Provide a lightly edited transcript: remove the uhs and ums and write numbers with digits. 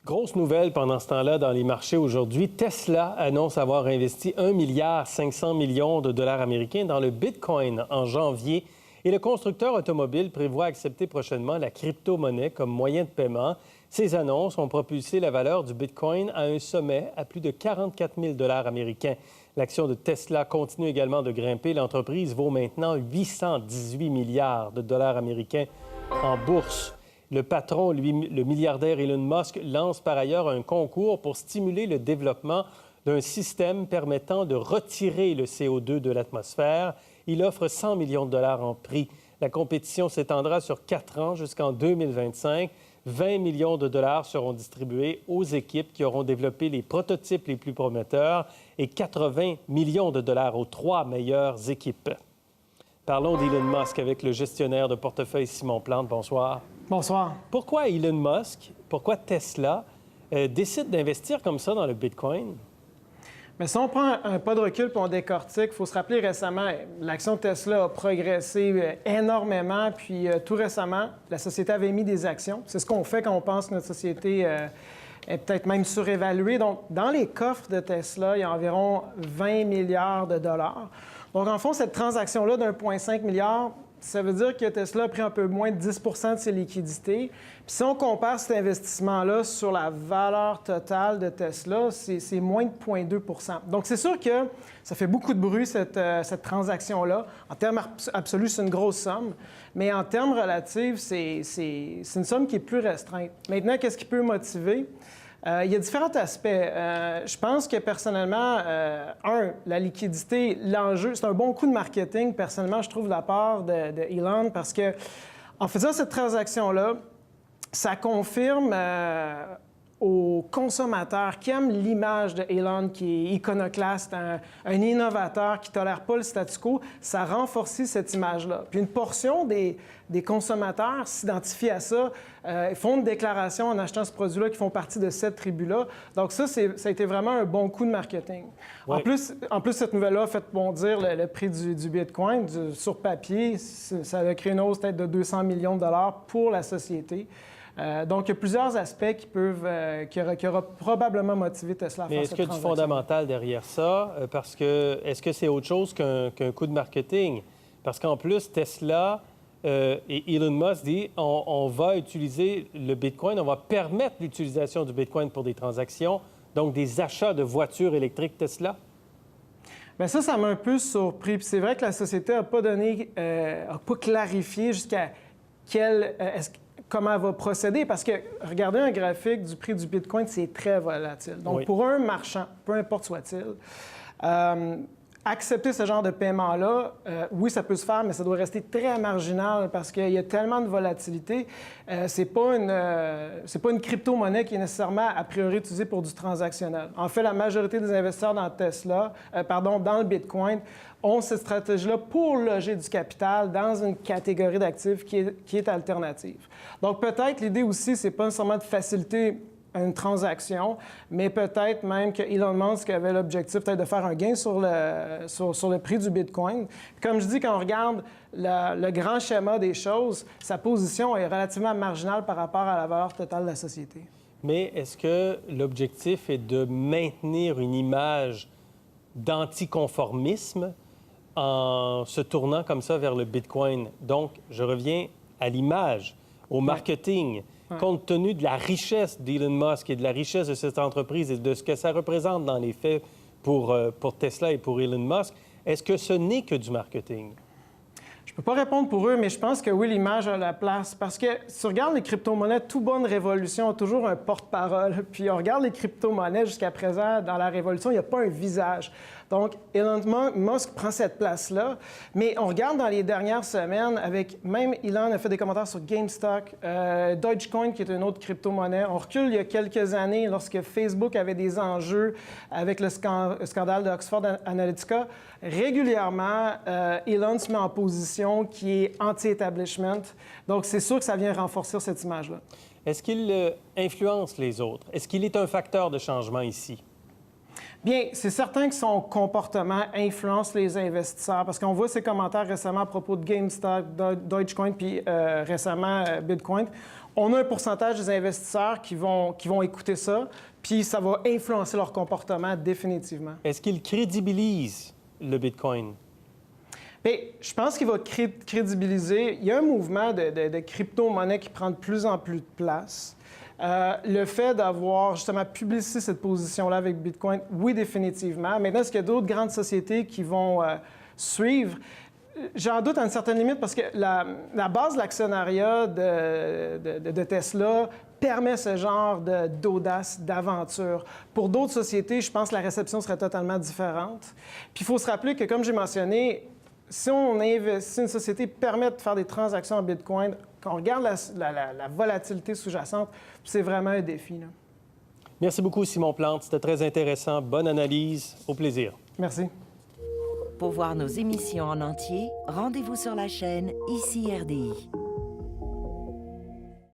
Grosse nouvelle pendant ce temps-là dans les marchés aujourd'hui. Tesla annonce avoir investi 1,5 milliard de dollars américains dans le Bitcoin en janvier et le constructeur automobile prévoit accepter prochainement la crypto-monnaie comme moyen de paiement. Ces annonces ont propulsé la valeur du Bitcoin à un sommet à plus de 44 000 dollars américains. L'action de Tesla continue également de grimper. L'entreprise vaut maintenant 818 milliards de dollars américains en bourse. Le patron, lui, le milliardaire Elon Musk, lance par ailleurs un concours pour stimuler le développement d'un système permettant de retirer le CO2 de l'atmosphère. Il offre 100 millions de dollars en prix. La compétition s'étendra sur 4 ans jusqu'en 2025. 20 millions de dollars seront distribués aux équipes qui auront développé les prototypes les plus prometteurs et 80 millions de dollars aux 3 meilleures équipes. Parlons d'Elon Musk avec le gestionnaire de portefeuille Simon Plante. Bonsoir. Bonsoir. Pourquoi Elon Musk, pourquoi Tesla décide d'investir comme ça dans le Bitcoin? Mais si on prend un pas de recul et on décortique, il faut se rappeler récemment, l'action Tesla a progressé énormément, puis tout récemment, la société avait émis des actions. C'est ce qu'on fait quand on pense que notre société est peut-être même surévaluée. Donc, dans les coffres de Tesla, il y a environ 20 milliards de dollars. Donc, en fond, cette transaction-là d'1,5 milliard, ça veut dire que Tesla a pris un peu moins de 10 de ses liquidités. Puis si on compare cet investissement-là sur la valeur totale de Tesla, c'est moins de 0,2 Donc, c'est sûr que ça fait beaucoup de bruit, cette transaction-là. En termes absolus, c'est une grosse somme. Mais en termes relatifs, c'est une somme qui est plus restreinte. Maintenant, qu'est-ce qui peut motiver? Il y a différents aspects. Je pense que personnellement, la liquidité, l'enjeu, c'est un bon coup de marketing, personnellement, je trouve, de la part de Elon, parce que en faisant cette transaction-là, ça confirme aux consommateurs qui aiment l'image de Elon, qui est iconoclaste, un innovateur qui ne tolère pas le statu quo, ça renforce cette image-là. Puis une portion des consommateurs s'identifient à ça, font une déclaration en achetant ce produit-là, qui font partie de cette tribu-là. Donc ça a été vraiment un bon coup de marketing. Oui. En plus, cette nouvelle-là a fait bondir le prix du Bitcoin. Sur papier, ça a créé une hausse peut-être de 200 millions de dollars pour la société. Donc, il y a plusieurs aspects qui aura probablement motivé Tesla à faire cette transaction. Mais est-ce qu'il y a du fondamental derrière ça? Parce que est-ce que c'est autre chose qu'un coup de marketing? Parce qu'en plus, Tesla et Elon Musk dit on va utiliser le Bitcoin, on va permettre l'utilisation du Bitcoin pour des transactions, donc des achats de voitures électriques Tesla? Bien, ça m'a un peu surpris. Puis c'est vrai que la société n'a pas clarifié jusqu'à comment elle va procéder, parce que regarder un graphique du prix du Bitcoin, c'est très volatile. Donc, oui. Pour un marchand, peu importe soit-il, accepter ce genre de paiement-là, oui, ça peut se faire, mais ça doit rester très marginal parce qu'il y a tellement de volatilité. C'est pas une crypto-monnaie qui est nécessairement, a priori, utilisée pour du transactionnel. En fait, la majorité des investisseurs dans dans le Bitcoin, ont cette stratégie-là pour loger du capital dans une catégorie d'actifs qui est alternative. Donc, peut-être l'idée aussi, c'est pas nécessairement de faciliter une transaction, mais peut-être même que Elon Musk avait l'objectif peut-être de faire un gain sur le prix du Bitcoin. Comme je dis, quand on regarde le grand schéma des choses, sa position est relativement marginale par rapport à la valeur totale de la société. Mais est-ce que l'objectif est de maintenir une image d'anticonformisme en se tournant comme ça vers le Bitcoin? Donc, je reviens à l'image, au marketing. Ouais. Compte tenu de la richesse d'Elon Musk et de la richesse de cette entreprise et de ce que ça représente dans les faits pour Tesla et pour Elon Musk, est-ce que ce n'est que du marketing? Je ne peux pas répondre pour eux, mais je pense que oui, l'image a la place. Parce que si on regarde les crypto-monnaies, toute bonne révolution a toujours un porte-parole. Puis on regarde les crypto-monnaies jusqu'à présent, dans la révolution, il n'y a pas un visage. Donc, Elon Musk prend cette place-là. Mais on regarde dans les dernières semaines, même Elon a fait des commentaires sur GameStop, Dogecoin, qui est une autre crypto-monnaie. On recule il y a quelques années, lorsque Facebook avait des enjeux avec le scandale d'Oxford Analytica. Régulièrement, Elon se met en position qui est anti-establishment. Donc, c'est sûr que ça vient renforcer cette image-là. Est-ce qu'il influence les autres? Est-ce qu'il est un facteur de changement ici? Bien, c'est certain que son comportement influence les investisseurs parce qu'on voit ses commentaires récemment à propos de GameStop, Dogecoin puis récemment Bitcoin. on a un pourcentage des investisseurs qui vont écouter ça, puis ça va influencer leur comportement définitivement. Est-ce qu'il crédibilise le Bitcoin? Bien, je pense qu'il va crédibiliser. Il y a un mouvement de crypto-monnaie qui prend de plus en plus de place. Le fait d'avoir justement publicisé cette position-là avec Bitcoin, oui, définitivement. Maintenant, est-ce qu'il y a d'autres grandes sociétés qui vont suivre? J'en doute à une certaine limite parce que la base de l'actionnariat de Tesla permet ce genre d'audace, d'aventure. Pour d'autres sociétés, je pense que la réception serait totalement différente. Puis il faut se rappeler que, comme j'ai mentionné, si une société permet de faire des transactions en Bitcoin, quand on regarde la volatilité sous-jacente, c'est vraiment un défi, là. Merci beaucoup, Simon Plante. C'était très intéressant. Bonne analyse. Au plaisir. Merci. Pour voir nos émissions en entier, rendez-vous sur la chaîne ICI RDI.